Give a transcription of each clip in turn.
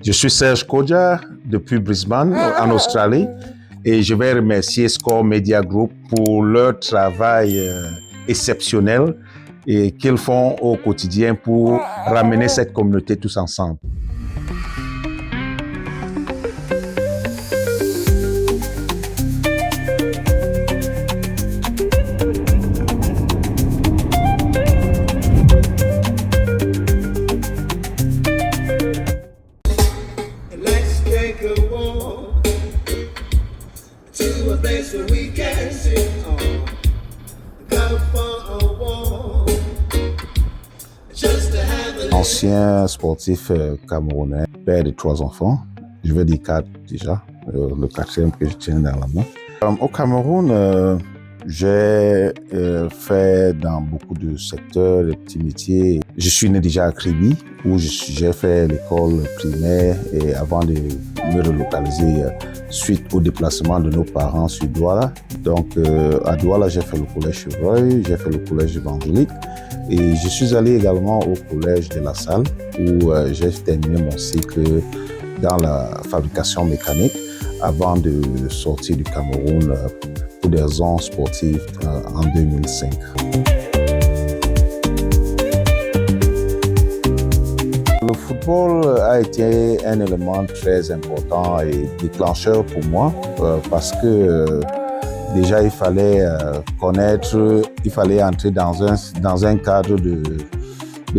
Je suis Serge Kodja depuis Brisbane, en Australie, et je vais remercier Score Media Group pour leur travail exceptionnel et qu'ils font au quotidien pour ramener cette communauté tous ensemble. Ancien sportif camerounais, père de 3 enfants, je vais dire 4 déjà, le 4e que je tiens dans la main. Au Cameroun, j'ai fait dans beaucoup de secteurs, de petits métiers. Je suis né déjà à Kribi, où j'ai fait l'école primaire et avant de me relocaliser suite au déplacement de nos parents sur Douala. Donc à Douala, j'ai fait le collège Chevreuil, j'ai fait le collège évangélique et je suis allé également au collège de La Salle où j'ai terminé mon cycle dans la fabrication mécanique avant de sortir du Cameroun pour des raisons sportives en 2005. Le football a été un élément très important et déclencheur pour moi parce que déjà il fallait connaître, il fallait entrer dans un cadre de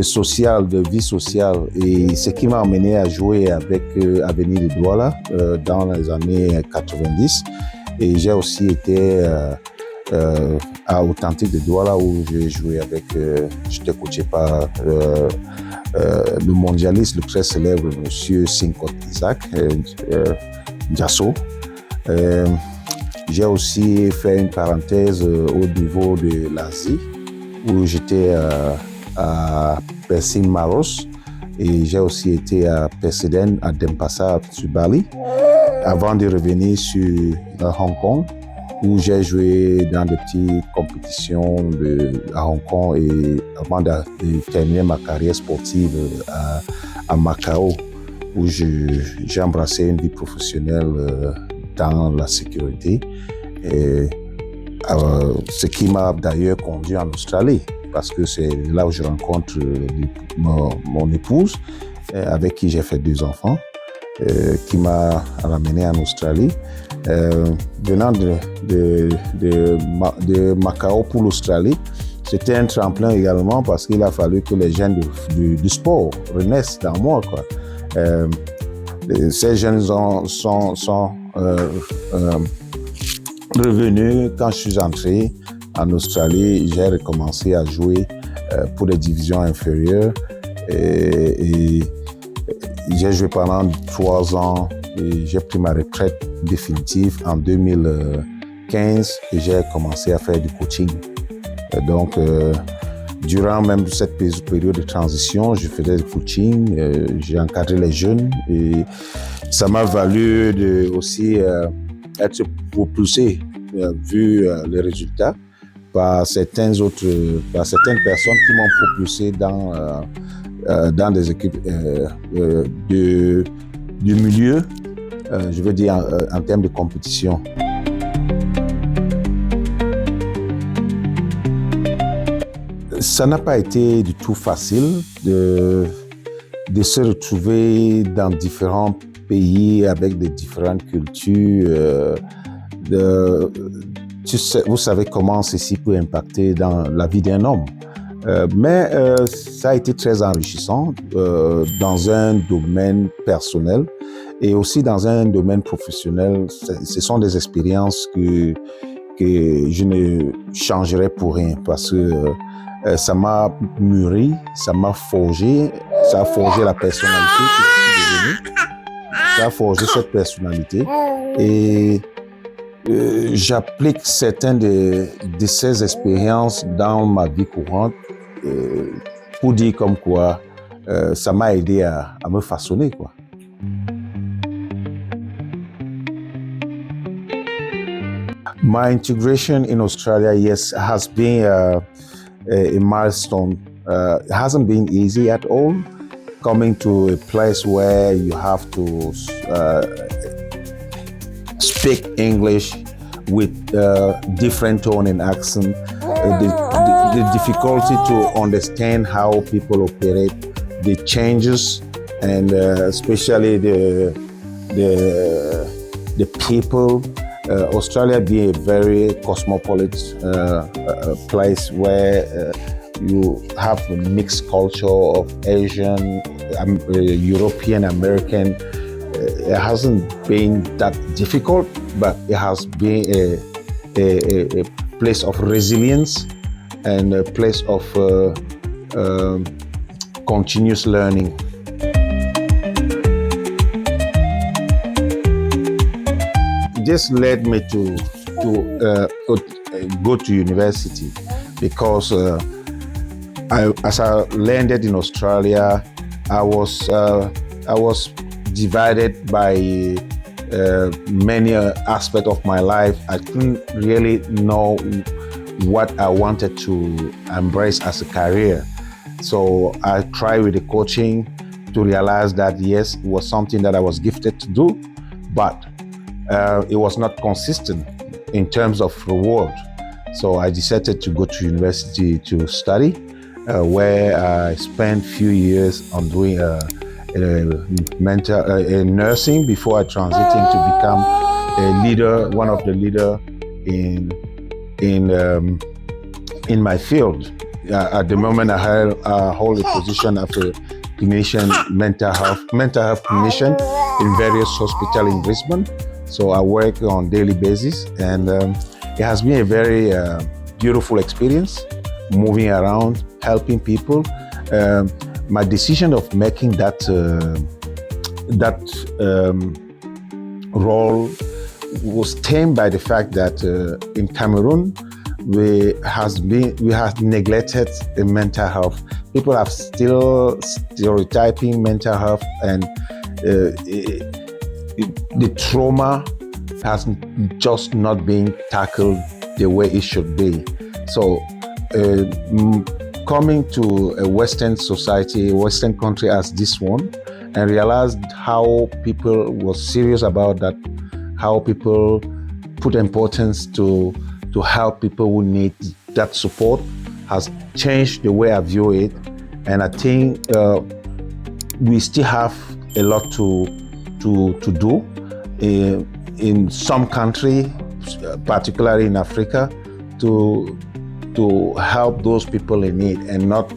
social, de vie sociale, et ce qui m'a amené à jouer avec Avenir de Douala dans les années 90. Et j'ai aussi été à Authentique de Douala où j'ai joué avec, j'étais coaché par le mondialiste, le très célèbre monsieur Sinkot Isaac Diasso. J'ai aussi fait une parenthèse au niveau de l'Asie où j'étais à Persim Maros et j'ai aussi été à Perseden, à Denpasar sur Bali avant de revenir sur Hong Kong où j'ai joué dans de petites compétitions à Hong Kong et avant de terminer ma carrière sportive à Macao où j'ai embrassé une vie professionnelle dans la sécurité, et ce qui m'a d'ailleurs conduit en Australie parce que c'est là où je rencontre mon épouse avec qui j'ai fait 2 enfants, qui m'a ramené en Australie. Venant de Macao pour l'Australie, c'était un tremplin également parce qu'il a fallu que les jeunes du sport renaissent dans moi, quoi. Ces jeunes sont revenus quand je suis entré en Australie. J'ai recommencé à jouer pour les divisions inférieures et j'ai joué pendant 3 ans et j'ai pris ma retraite définitive en 2015 et j'ai commencé à faire du coaching. Donc, durant même cette période de transition, je faisais du coaching, j'ai encadré les jeunes et ça m'a valu de aussi être propulsé, vu les résultats, par certaines personnes qui m'ont propulsé dans des équipes du milieu, je veux dire en termes de compétition. Ça n'a pas été du tout facile de se retrouver dans différents pays avec des différentes cultures. Vous savez comment ceci peut impacter dans la vie d'un homme. Mais ça a été très enrichissant dans un domaine personnel et aussi dans un domaine professionnel. Ce sont des expériences que je ne changerai pour rien parce que ça m'a mûri, ça m'a forgé, ça a forgé la personnalité que je suis devenue, ça a forgé cette personnalité et j'applique certaines de ces expériences dans ma vie courante pour dire comme quoi ça m'a aidé à me façonner, quoi. My integration in Australia, yes, has been a milestone. It hasn't been easy at all. coming to a place where you have to speak English with different tone and accent, the difficulty to understand how people operate, the changes, and especially the people. Australia being a very cosmopolitan place where you have a mixed culture of Asian, European, American. It hasn't been that difficult, but it has been a place of resilience and a place of continuous learning. This led me to go to university because as I landed in Australia, I was divided by many aspects of my life. I couldn't really know what I wanted to embrace as a career. So I tried with the coaching to realize that yes, it was something that I was gifted to do, but it was not consistent in terms of reward. So I decided to go to university to study, where I spent a few years on doing nursing before I transitioned to become a leader, one of the leaders in my field. At the moment, I hold a position of a clinician, mental health clinician in various hospitals in Brisbane. So I work on a daily basis, and it has been a very beautiful experience, moving around, helping people. My decision of making that role was stemmed by the fact that in Cameroon we have neglected the mental health. People are still stereotyping mental health, and the trauma has just not been tackled the way it should be. So coming to a Western society, a Western country as this one, and realized how people were serious about that, how people put importance to help people who need that support, has changed the way I view it. And I think we still have a lot to do in some countries, particularly in Africa, to help those people in need and not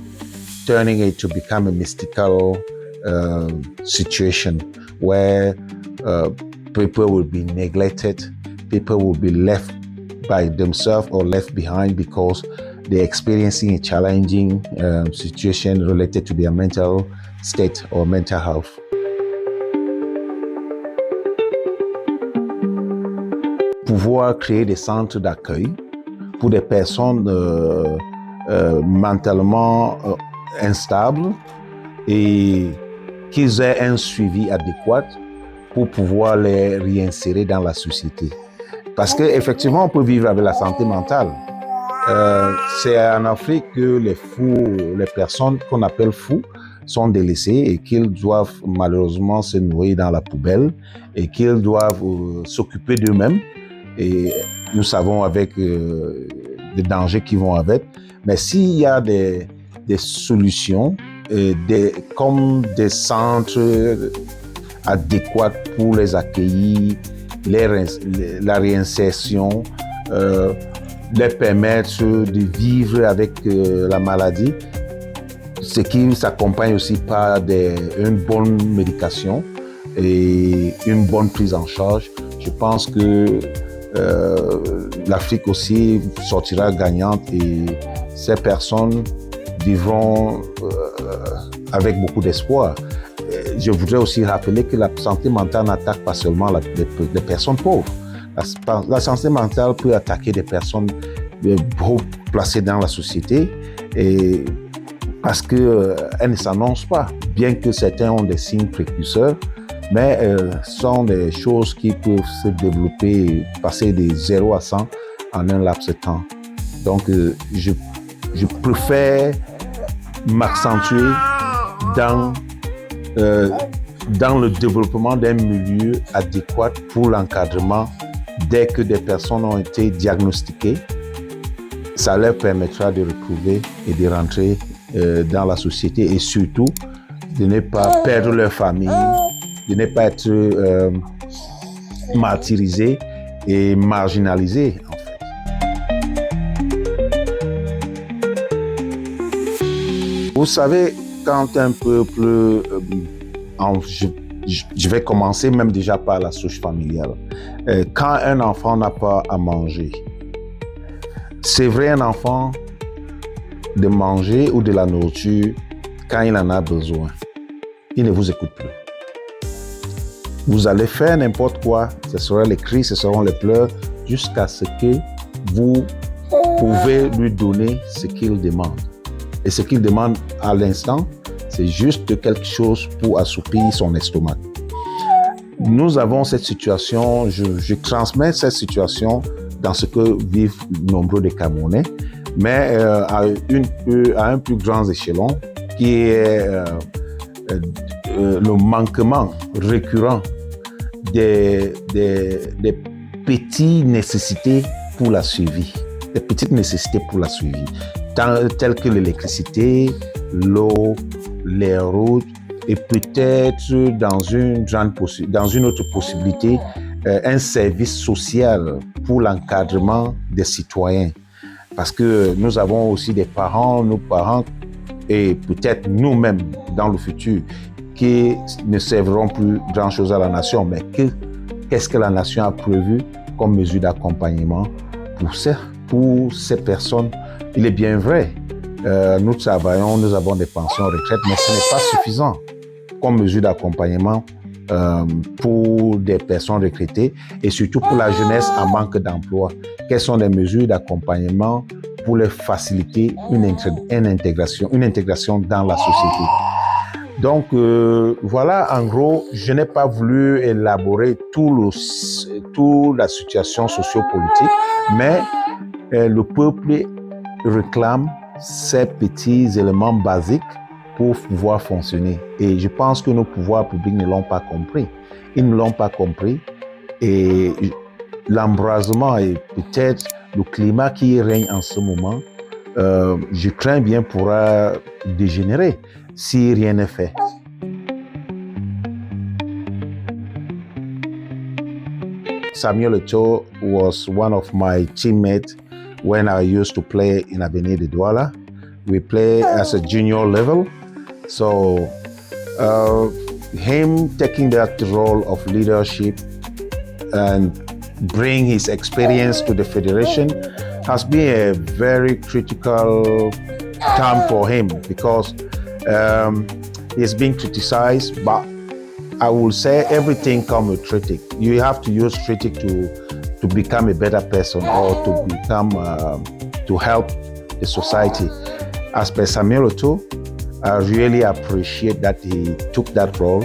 turning it to become a mystical situation where people will be neglected, people will be left by themselves or left behind because they're experiencing a challenging situation related to their mental state or mental health. Pouvoir créer des centres d'accueil pour des personnes mentalement instables et qu'ils aient un suivi adéquat pour pouvoir les réinsérer dans la société. Parce qu'effectivement, on peut vivre avec la santé mentale. C'est en Afrique que les fous, les personnes qu'on appelle fous, sont délaissés et qu'ils doivent malheureusement se noyer dans la poubelle et qu'ils doivent s'occuper d'eux-mêmes. Et nous savons avec des dangers qui vont avec. Mais s'il y a des solutions, comme des centres adéquats pour les accueillir, la réinsertion, les permettre de vivre avec la maladie, ce qui s'accompagne aussi par une bonne médication et une bonne prise en charge. Je pense que l'Afrique aussi sortira gagnante et ces personnes vivront avec beaucoup d'espoir. Je voudrais aussi rappeler que la santé mentale n'attaque pas seulement les personnes pauvres. La santé mentale peut attaquer des personnes haut placées dans la société et parce qu'elles ne s'annoncent pas, bien que certains ont des signes précurseurs, mais sont des choses qui peuvent se développer et passer de 0 à 100 en un laps de temps. Donc, je préfère m'accentuer dans dans le développement d'un milieu adéquat pour l'encadrement dès que des personnes ont été diagnostiquées. Ça leur permettra de retrouver et de rentrer dans la société et surtout de ne pas perdre leur famille, de ne pas être martyrisés et marginalisés en fait. Vous savez, quand un peuple, je vais commencer même déjà par la souche familiale, quand un enfant n'a pas à manger, c'est vrai un enfant de manger ou de la nourriture quand il en a besoin, il ne vous écoute plus. Vous allez faire n'importe quoi, ce seront les cris, ce seront les pleurs, jusqu'à ce que vous pouvez lui donner ce qu'il demande. Et ce qu'il demande à l'instant, c'est juste quelque chose pour assoupir son estomac. Nous avons cette situation, je transmets cette situation dans ce que vivent nombreux des Camerounais, mais à un plus grand échelon, qui est le manquement récurrent des petites nécessités pour la survie, des petites nécessités pour la survie, telles que l'électricité, l'eau, les routes, et peut-être dans une autre possibilité, un service social pour l'encadrement des citoyens. Parce que nous avons aussi des parents, nos parents, et peut-être nous-mêmes dans le futur, qui ne serviront plus grand-chose à la nation, mais qu'est-ce que la nation a prévu comme mesure d'accompagnement pour ces personnes? Il est bien vrai, nous travaillons, nous avons des pensions retraite, mais ce n'est pas suffisant comme mesure d'accompagnement pour des personnes retraitées et surtout pour la jeunesse en manque d'emploi. Quelles sont les mesures d'accompagnement pour leur faciliter une intégration dans la société? Donc voilà, en gros, je n'ai pas voulu élaborer toute la situation sociopolitique, mais le peuple réclame ces petits éléments basiques pour pouvoir fonctionner. Et je pense que nos pouvoirs publics ne l'ont pas compris. Ils ne l'ont pas compris et l'embrasement et peut-être le climat qui règne en ce moment, je crains bien pourra dégénérer si rien n'est fait. Samuel Eto'o was one of my teammates when I used to play in Avenir de Douala. We play as a junior level. So him taking that role of leadership and bring his experience to the federation has been a very critical time for him because he's being criticized, but I will say everything comes with critic. You have to use critic to become a better person or to help the society. As per Samuel Eto'o, I really appreciate that he took that role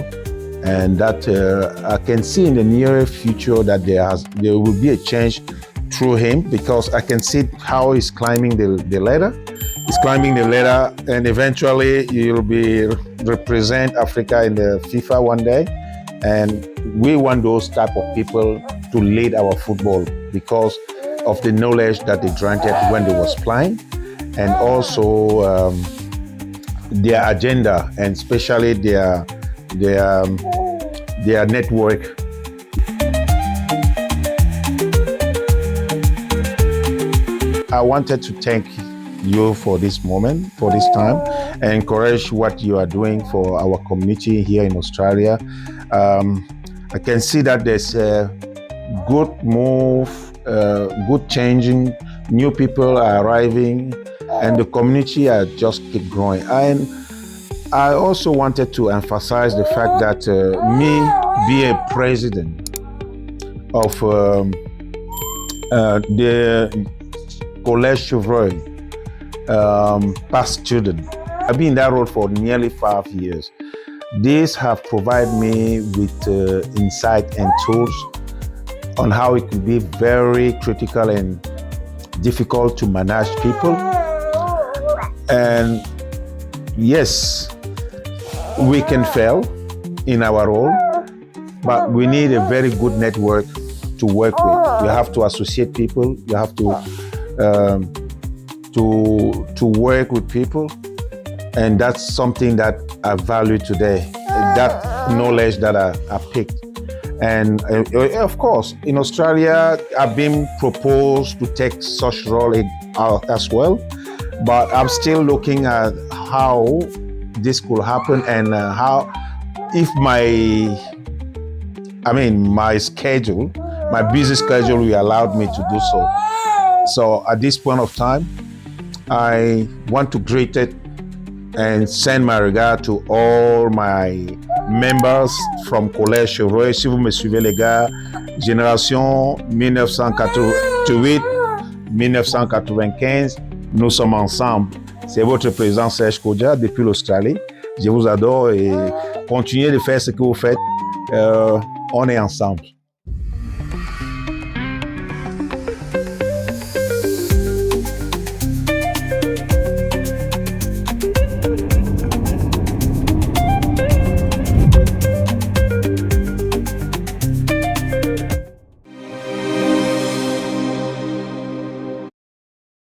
and that I can see in the near future that there will be a change through him because I can see how he's climbing the ladder. He's climbing the ladder and eventually he'll be represent Africa in the FIFA one day. And we want those type of people to lead our football because of the knowledge that they granted when they was playing and also their agenda and especially their network. I wanted to thank you for this moment, for this time, and encourage what you are doing for our community here in Australia. I can see that there's a good move, good changing, new people are arriving, and the community are just keep growing. And I also wanted to emphasize the fact that me being a president of the Collège Chevreuil, past student. I've been in that role for nearly 5 years. These have provided me with insight and tools on how it could be very critical and difficult to manage people. And yes, we can fail. in our role, but we need a very good network to work with. You have to associate people. You have to work with people, and that's something that I value today. That knowledge that I picked. And of course, in Australia, I've been proposed to take such role as well, but I'm still looking at how this could happen and how, if my schedule, my busy schedule will allow me to do so. So at this point of time, I want to greet it and send my regard to all my members from Collège Chevrolet. Si vous me suivez les gars, génération 1988-1995, nous sommes ensemble. C'est votre président Serge Kodja depuis l'Australie. Je vous adore et continuez de faire ce que vous faites. On est ensemble.